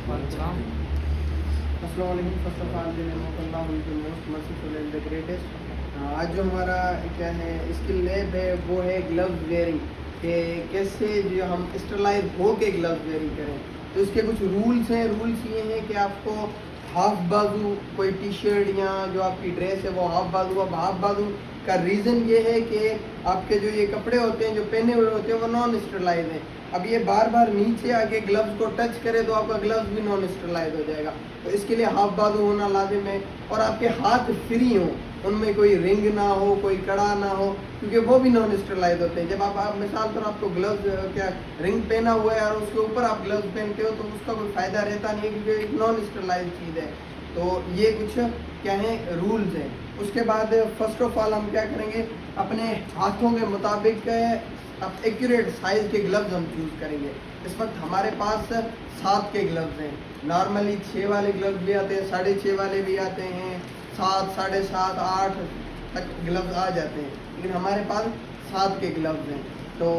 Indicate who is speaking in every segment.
Speaker 1: अस्सलाम वालेकुम। First of all most merciful and the greatest. आज जो हमारा क्या है स्किल लैब है वो है ग्लव्स वेयरिंग, कि कैसे जो हम स्टरलाइज हो के ग्लव्स वेयरिंग करें। तो इसके कुछ रूल्स हैं। रूल्स ये हैं कि आपको हाफ बाजू कोई टी शर्ट या जो आपकी ड्रेस है वो हाफ बाजू। अब हाफ बाजू का रीज़न ये है कि आपके जो ये कपड़े होते हैं जो पहने हुए होते हैं वो नॉन स्टरलाइज हैं। अब ये बार बार नीचे आके ग्लव्स को टच करे तो आपका ग्लव्स भी नॉन स्टरलाइज हो जाएगा। तो इसके लिए हाफ बाजू होना लाजिम है और आपके हाथ फ्री हों, उनमें कोई रिंग ना हो, कोई कड़ा ना हो, क्योंकि वो भी नॉन स्टरलाइज होते हैं। जब आप मिसाल पर आपको ग्लव्स क्या रिंग पहना हुआ है और उसके ऊपर आप ग्लव्स पहनते हो तो उसका कोई फ़ायदा रहता नहीं है, क्योंकि एक नॉन स्टरलाइज चीज़ है। तो ये कुछ क्या है रूल्स हैं। उसके बाद फर्स्ट ऑफ ऑल हम क्या करेंगे, अपने हाथों के मुताबिक अब एक्यूरेट साइज़ के ग्लव्स हम चूज़ करेंगे। इस वक्त हमारे पास 7 के ग्लव्स हैं। नॉर्मली 6 वाले ग्लव्स भी आते हैं, 6.5 वाले भी आते हैं, 7, 7.5, 8 तक ग्लव्स आ जाते हैं, लेकिन हमारे पास 7 के ग्लव्स हैं। तो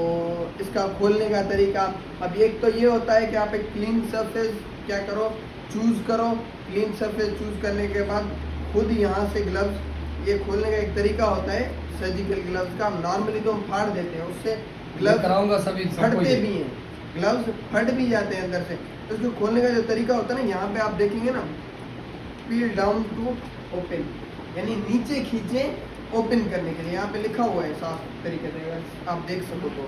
Speaker 1: इसका खोलने का तरीका, अब एक तो ये होता है कि आप एक क्लीन सरफेस क्या करो, चूज़ करो। क्लीन सरफेस चूज़ करने के बाद खुद यहाँ से ग्लव्स, ये खोलने का एक तरीका होता है सर्जिकल ग्लव्स का। नॉर्मली तो हम फाड़ देते हैं, उससे ग्लव्स
Speaker 2: कराऊंगा सभी
Speaker 1: फटते भी हैं, ग्लव्स फट भी जाते हैं अंदर से। तो उसको खोलने का जो तरीका होता है ना, यहाँ पे आप देखेंगे ना, पील डाउन टू ओपन, यानी नीचे खींचे ओपन करने के लिए। यहाँ पे लिखा हुआ है साफ तरीके से, अगर आप देख सको तो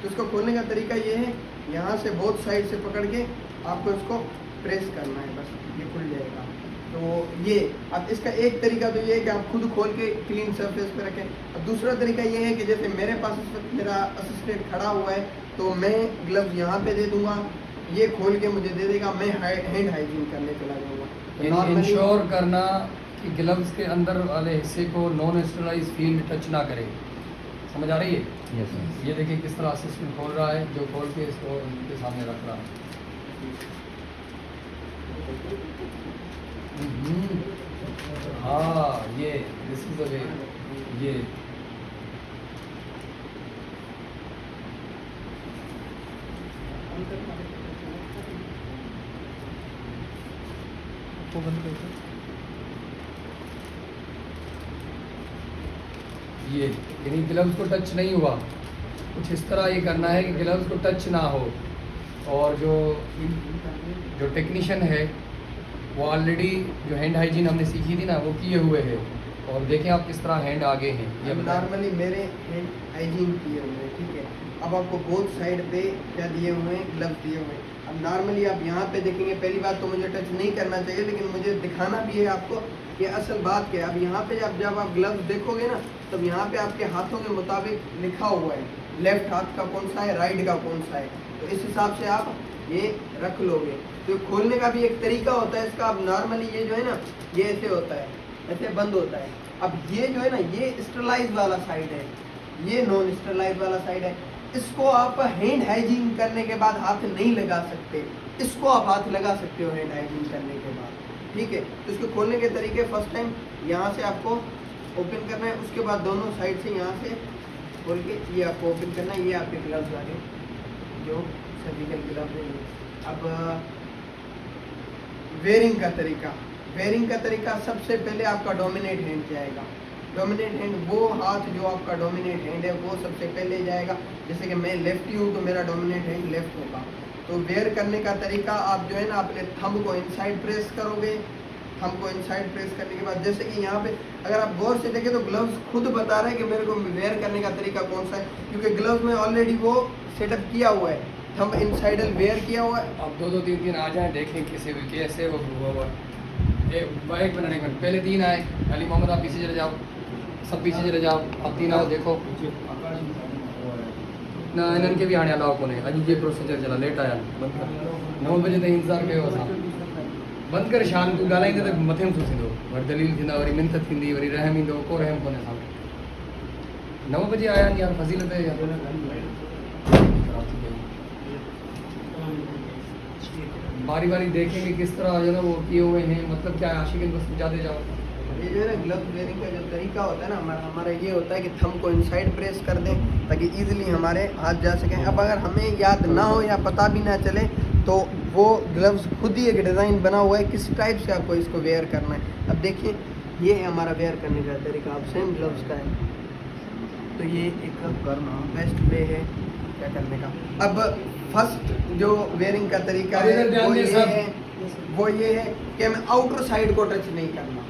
Speaker 1: इसको खोलने का तरीका ये है, यहाँ से बोथ साइड से पकड़ के आपको इसको प्रेस करना है, बस ये खुल जाएगा। तो ये अब इसका एक तरीका तो ये है कि आप खुद खोल के क्लीन सरफेस पे रखें। अब दूसरा तरीका ये है कि जैसे मेरे पास इस वक्त मेरा असिस्टेंट खड़ा हुआ है, तो मैं ग्लव्स यहाँ पे दे दूंगा, ये खोल के मुझे दे देगा, मैं हैंड हाइजीन करने चला जाऊँगा।
Speaker 2: इंश्योर करना कि ग्लव्स के अंदर वाले हिस्से को नॉन स्टरलाइज फील्ड टच ना करे। समझ आ रही है?
Speaker 3: Yes sir.
Speaker 2: ये देखिए किस तरह असिस्टेंट खोल रहा है, जो खोल के इसको इनके सामने रख रहा है। हाँ, ये दिस इज द वे। ये ये यानी ग्लव्स को टच नहीं हुआ, कुछ इस तरह ये करना है कि ग्लव्स को टच ना हो। और जो टेक्नीशियन है वो ऑलरेडी जो हैंड हाइजीन हमने सीखी थी ना वो किए हुए है। और देखें आप किस तरह हैंड आगे हैं। ये
Speaker 1: नॉर्मली मेरे हैंड हाइजीन किए हुए हैं, ठीक है। अब आपको बोथ साइड पे क्या दिए हुए हैं, ग्लव्स दिए हुए हैं। अब नॉर्मली आप यहाँ पे देखेंगे, पहली बात तो मुझे टच नहीं करना चाहिए, लेकिन मुझे दिखाना भी है आपको कि असल बात क्या है। अब यहाँ पे जब आप ग्लव्स देखोगे ना, तब यहाँ पे आपके हाथों के मुताबिक लिखा हुआ है, लेफ्ट हाथ का कौन सा है, राइट का कौन सा है, तो इस हिसाब से आप ये रख लोगे। तो खोलने का भी एक तरीका होता है इसका। अब नॉर्मली ये जो है ना, ये ऐसे होता है, ऐसे बंद होता है। अब ये जो है ना, ये स्टरलाइज वाला साइड है, ये नॉन स्टरलाइज वाला साइड है। इसको आप हैंड हाइजीन करने के बाद हाथ नहीं लगा सकते, इसको आप हाथ लगा सकते हो हैंड हाइजीन करने के बाद, ठीक है। तो इसको खोलने के तरीके, फर्स्ट टाइम यहाँ से आपको ओपन करना है, उसके बाद दोनों साइड से यहाँ से खोल के ये आपको ओपन करना है। ये आपके ग्लव्स आ गए, जो सर्जिकल ग्लव्स है। अब वेयरिंग का तरीका, वेयरिंग का तरीका सबसे पहले आपका डोमिनेट हैंड जाएगा। डोमिनेट हैंड, वो हाथ जो आपका डोमिनेट हैंड है वो सबसे पहले जाएगा। जैसे कि मैं लेफ्टी हूँ तो मेरा डोमिनेट हैंड लेफ्ट होगा। तो वेयर करने का तरीका, आप जो है ना अपने थंब को इनसाइड प्रेस करोगे। थंब को इनसाइड प्रेस करने के बाद, जैसे कि यहाँ पे अगर आप गौर से देखें तो ग्लव्स खुद बता रहे हैं कि मेरे को वेयर करने का तरीका कौन सा है, क्योंकि ग्लव्स में ऑलरेडी वो सेटअप किया हुआ है, थंब इनसाइडल वेयर किया हुआ है।
Speaker 2: अब 2-2 3-3 आ जाए, देखें किसी भी कैसे वो हुआ। एक मिनट पहले 3 आए। अली मोहम्मद आप पीछे चले जाओ, सब पीछे चले जाओ। अब 3 आओ, देखो ना इनके भी आने अलाउ कोने अज ये प्रोसीजर चला लेट आया। बंद कर, 9 बजे ताईं इंतज़ार कयो असां। बंद कर, शान तूं ॻाल्हाईंदे त मथे में थो थींदो, वरी दलील थींदा, वरी मिनत थींदी, वरी रहम ईंदो, को रहम कोन्हे असां। 9 बजे आया यार फज़ीलत है यार। बारी बारी देखेंगे किस तरह जो है ना वो किए हुए हैं, मतलब क्या है आशिक बस जाते जाओ।
Speaker 1: ये जो है ना ग्लव्स वेयरिंग का जो तरीका होता है ना, हमारा ये होता है कि थंब को इनसाइड प्रेस कर दें ताकि इजीली हमारे हाथ जा सकें। अब अगर हमें याद ना हो या पता भी ना चले तो वो ग्लव्स खुद ही एक डिज़ाइन बना हुआ है किस टाइप से आपको इसको वेयर करना है। अब देखिए ये है हमारा वेयर करने का तरीका, अब सेम ग्लव्स का है। तो ये एक बेस्ट वे है क्या करने का। अब फर्स्ट जो वेयरिंग का तरीका
Speaker 2: अब
Speaker 1: है
Speaker 2: इधर ध्यान दें सब।
Speaker 1: वो ये है कि हमें आउटर साइड को टच नहीं करना,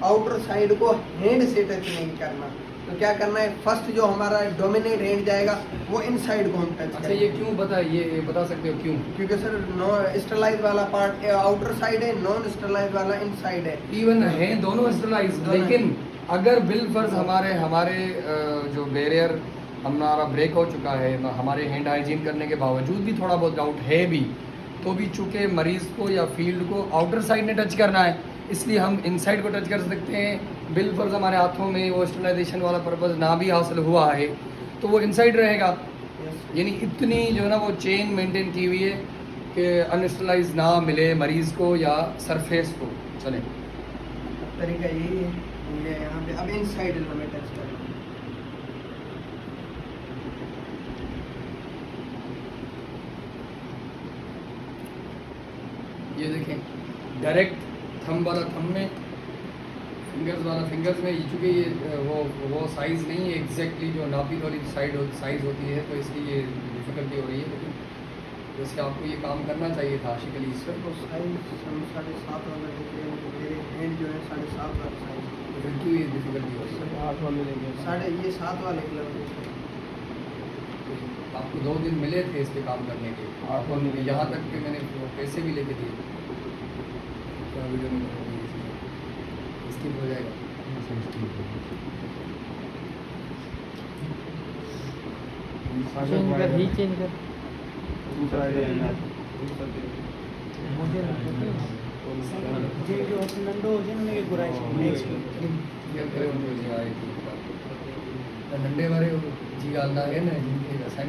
Speaker 1: आउटर साइड को हैंड से टच नहीं करना। तो क्या करना है, फर्स्ट जो हमारा डोमिनेट हैंड जाएगा वो इनसाइड को हम टच
Speaker 2: अच्छा
Speaker 1: करेंगे।
Speaker 2: ये क्यों ये बता सकते हो क्यों?
Speaker 1: क्योंकि सर नो स्टरलाइज वाला पार्ट आउटर साइड है, नॉन स्टरलाइज वाला इनसाइड है।
Speaker 2: इवन है दोनों स्टरलाइज,
Speaker 1: दोनों
Speaker 2: लेकिन अगर बिलफर्ज हमारे जो बैरियर हमारा ब्रेक हो चुका है, हमारे हैंड हाइजीन करने के बावजूद भी थोड़ा बहुत डाउट है भी, तो भी चूँकि मरीज़ को या फील्ड को आउटर साइड ने टच करना है, इसलिए हम इनसाइड को टच कर सकते हैं। बिलफर्ज हमारे हाथों में वो स्टरलाइजेशन वाला पर्पज़ ना भी हासिल हुआ है तो वो इनसाइड रहेगा। यानी इतनी जो है ना वो चेन मेंटेन की हुई है कि अनस्टरलाइज ना मिले मरीज़ को या सरफेस को। चलें
Speaker 1: तरीका यही है, ये यहाँ पे अब इनसाइड हमें टच करना।
Speaker 2: ये देखें डायरेक्ट थंब वाला थंब में, फिंगर्स वाला फिंगर्स में, चूँकि ये वो साइज़ नहीं है एग्जैक्टली जो नापित वाली साइज़ होती है, तो इसलिए ये डिफ़िकल्टी हो रही है। लेकिन जैसे आपको ये काम करना चाहिए था आशिकली इस पर,
Speaker 1: तो साइज हम 7.5 वाला देख रहे हैं, मेरे हैंड जो है 7.5 वाला साइज,
Speaker 2: तो फिर क्यों ये डिफ़िकल्टी हो रही है?
Speaker 1: 8 वाले लेंगे, ये 7 वाले ग्लव है।
Speaker 2: आपको 2 दिन मिले थे इस पे काम करने के, आपको यहाँ तक कि मैंने पैसे भी लेके दिए। क्या वीडियो में स्किप हो जाएगा?
Speaker 3: चेंज कर ही चेंज कर मुझे जो नंदो हो जाए उनके गुराइश नेक्स्ट
Speaker 2: क्या करें उनको जी आए नंडे वाले जी गाल ना है ना जिनके असाइनमेंट